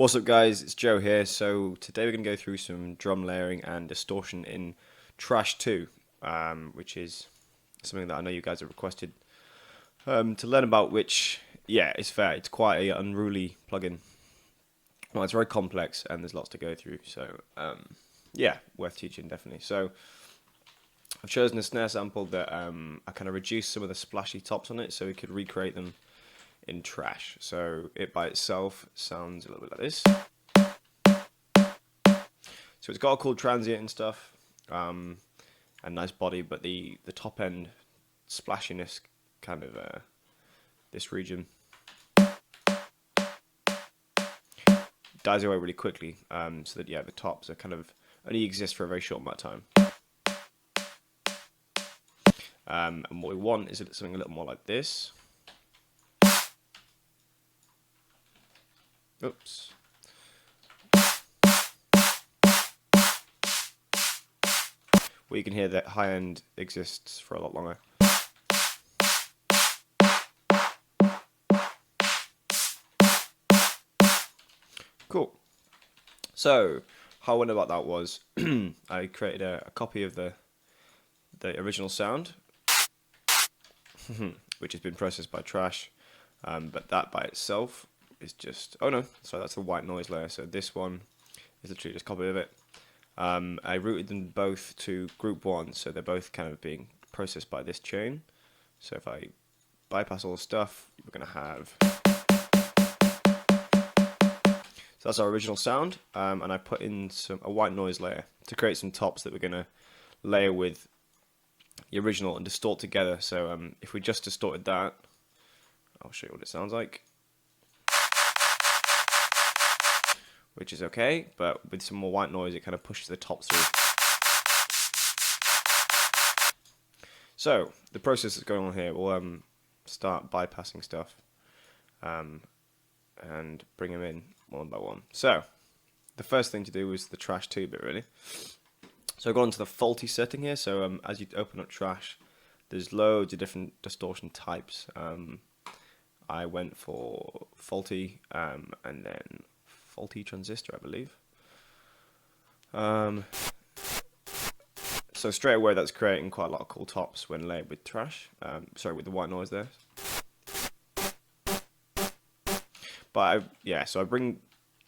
What's up guys, it's Joe here. So today we're going to go through some drum layering and distortion in Trash 2, which is something that I know you guys have requested to learn about, which, yeah, it's fair. It's quite an unruly plugin. Well, it's very complex and there's lots to go through, so yeah, worth teaching definitely. So I've chosen a snare sample that I kind of reduced some of the splashy tops on it so we could recreate them in Trash. So it by itself sounds a little bit like this. So it's got a cool transient and stuff, and nice body, but the top end splashiness kind of this region dies away really quickly, so that yeah, the tops are kind of only exist for a very short amount of time. And what we want is something a little more like this. Oops. Where you can hear that high end exists for a lot longer. Cool. So, how I went about that was I created a copy of the original sound, which has been processed by Trash, but that by itself is just, oh no, sorry, that's the white noise layer. So this one is literally just a copy of it. I routed them both to group 1, so they're both kind of being processed by this chain. So if I bypass all the stuff, we're going to have, so that's our original sound, and I put in a white noise layer to create some tops that we're going to layer with the original and distort together. So if we just distorted that, I'll show you what it sounds like. Which is okay, but with some more white noise, it kind of pushes the tops through. So the process that's going on here, we'll start bypassing stuff and bring them in one by one. So the first thing to do is the Trash 2 bit, really. So I got onto the faulty setting here. So as you open up Trash, there's loads of different distortion types. I went for faulty and then faulty transistor, I believe. So straight away that's creating quite a lot of cool tops when layered with Trash. Sorry, with the white noise there. But so I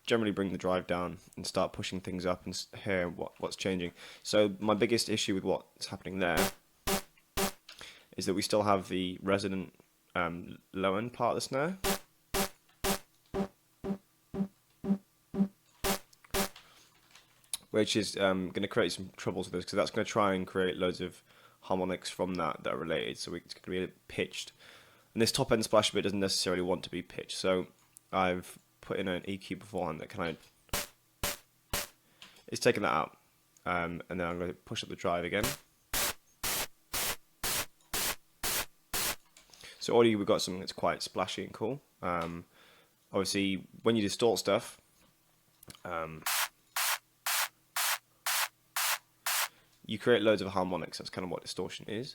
generally bring the drive down and start pushing things up and hear what's changing. So my biggest issue with what's happening there is that we still have the resonant low end part of the snare. Which is going to create some troubles with this, because that's going to try and create loads of harmonics from that are related, so it's going to be a bit pitched. And this top end splash bit doesn't necessarily want to be pitched, so I've put in an EQ beforehand that kind of is taking that out, and then I'm going to push up the drive again. So already we've got something that's quite splashy and cool. Obviously, when you distort stuff, you create loads of harmonics. That's kind of what distortion is.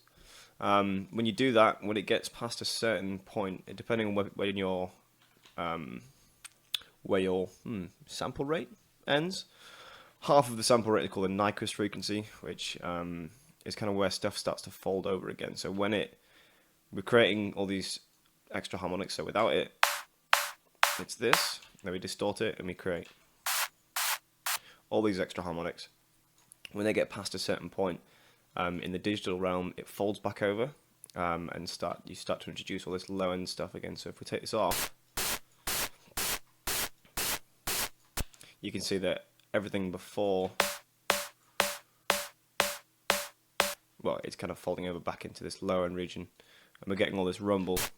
When you do that, when it gets past a certain point, depending on where your sample rate ends, half of the sample rate is called a Nyquist frequency, which is kind of where stuff starts to fold over again. So when we're creating all these extra harmonics, so without it, it's this. Then we distort it and we create all these extra harmonics. When they get past a certain point in the digital realm, it folds back over, and you start to introduce all this low end stuff again. So if we take this off, you can see that everything before, well, it's kind of folding over back into this low end region, and we're getting all this rumble